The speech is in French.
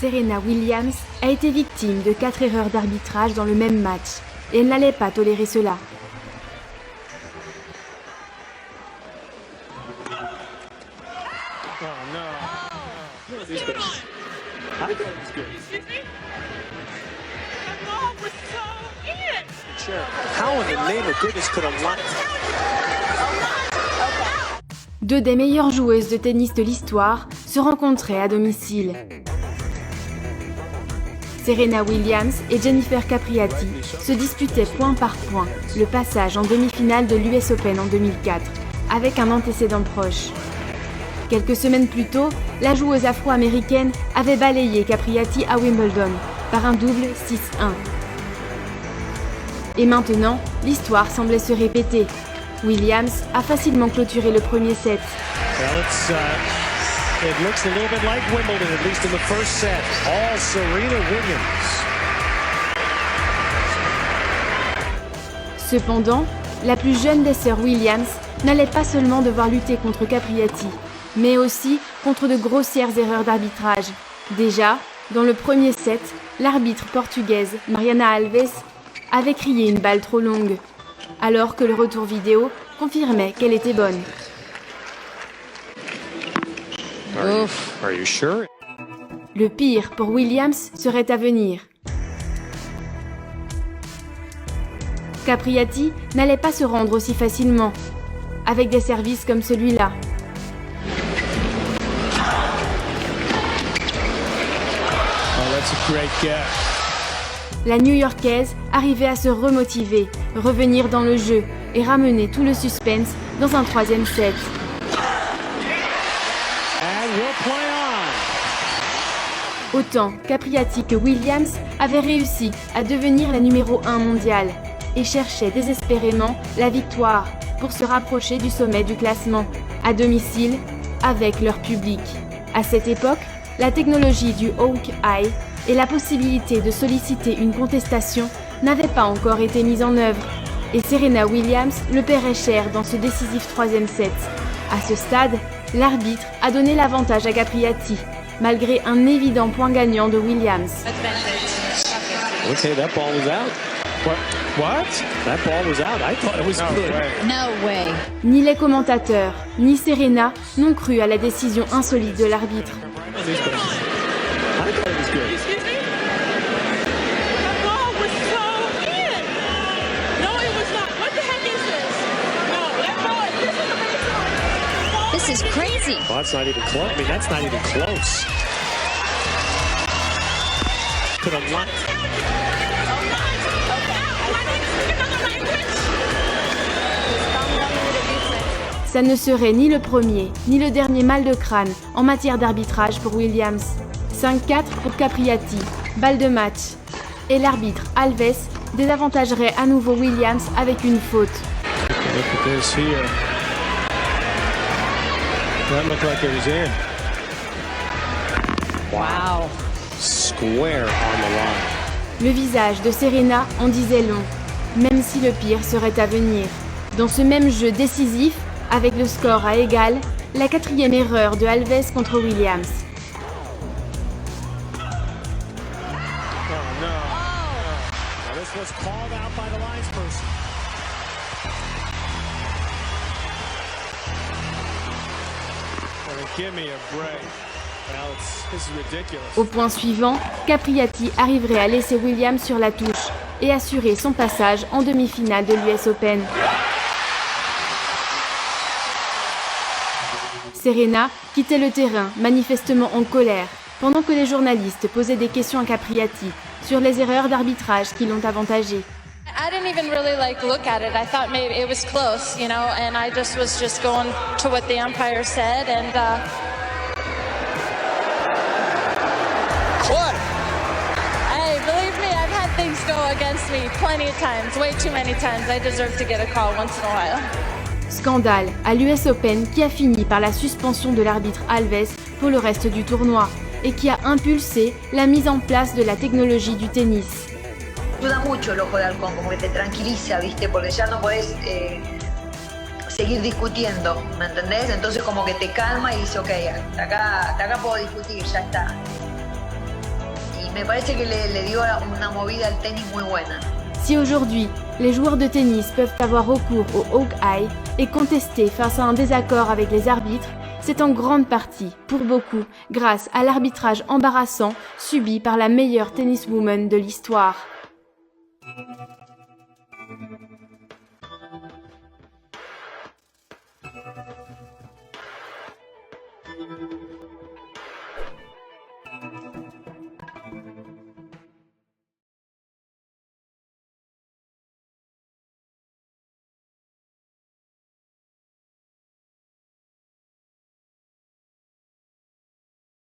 Serena Williams a été victime de 4 erreurs d'arbitrage dans le même match et elle n'allait pas tolérer cela. Deux des meilleures joueuses de tennis de l'histoire se rencontraient à domicile. Serena Williams et Jennifer Capriati se disputaient point par point le passage en demi-finale de l'US Open en 2004, avec un antécédent proche. Quelques semaines plus tôt, la joueuse afro-américaine avait balayé Capriati à Wimbledon par un double 6-1. Et maintenant, l'histoire semblait se répéter. Williams a facilement clôturé le premier set. It looks a little bit like Wimbledon, at least in the first set. All Serena Williams. Cependant, la plus jeune des sœurs Williams n'allait pas seulement devoir lutter contre Capriati, mais aussi contre de grossières erreurs d'arbitrage. Déjà, dans le premier set, l'arbitre portugaise Mariana Alves avait crié une balle trop longue, alors que le retour vidéo confirmait qu'elle était bonne. Are you sure? Le pire pour Williams serait à venir. Capriati n'allait pas se rendre aussi facilement, avec des services comme celui-là. That's a great guess. La New-Yorkaise arrivait à se remotiver, revenir dans le jeu et ramener tout le suspense dans un troisième set. Autant Capriati que Williams avaient réussi à devenir la numéro 1 mondiale et cherchaient désespérément la victoire pour se rapprocher du sommet du classement, à domicile, avec leur public. À cette époque, la technologie du Hawk-Eye et la possibilité de solliciter une contestation n'avaient pas encore été mises en œuvre, et Serena Williams le paierait cher dans ce décisif troisième set. À ce stade, l'arbitre a donné l'avantage à Capriati, malgré un évident point gagnant de Williams. Okay, that ball was out. What? That ball was out. I thought it was good. No way. Ni les commentateurs, ni Serena n'ont cru à la décision insolite de l'arbitre. I thought it was good. Excuse me? That ball was so in. No, it was not. What the heck is this? No, that ball, this is a This is crazy. Well, that's not even close. I mean, that's not even close. Could have locked. Ça ne serait ni le premier, ni le dernier mal de crâne en matière d'arbitrage pour Williams. 5-4 pour Capriati, balle de match. Et l'arbitre Alves désavantagerait à nouveau Williams avec une faute. Look at this here. That looked like it was in. Wow. Square on the line. Le visage de Serena en disait long, même si le pire serait à venir. Dans ce même jeu décisif, avec le score à égal, la quatrième erreur de Alves contre Williams. Oh, no. Now, this was called out by the linesperson. Give me a break. Well, this is ridiculous. Au point suivant, Capriati arriverait à laisser Williams sur la touche et assurer son passage en demi-finale de l'US Open. Serena quittait le terrain, manifestement en colère, pendant que les journalistes posaient des questions à Capriati sur les erreurs d'arbitrage qui l'ont avantagée. I didn't even really look at it. I thought maybe it was close, you know, and I was just going to what the umpire said, and What? hey, believe me, I've had things go against me plenty of times, way too many times. I deserve to get a call once in a while. Scandale à l'US Open qui a fini par la suspension de l'arbitre Alves pour le reste du tournoi et qui a impulsé la mise en place de la technologie du tennis. Ayuda mucho el ojo de halcón, como que te tranquiliza, ¿viste? Porque ya no podés seguir discutiendo, ¿me entendés? Entonces como que te calma y dice, ok, hasta acá puedo discutir, ya está. me parece que le dio una movida al tenis muy buena. Si aujourd'hui, les joueurs de tennis peuvent avoir recours au Hawkeye et contester face à un désaccord avec les arbitres, c'est en grande partie, pour beaucoup, grâce à l'arbitrage embarrassant subi par la meilleure tenniswoman de l'histoire.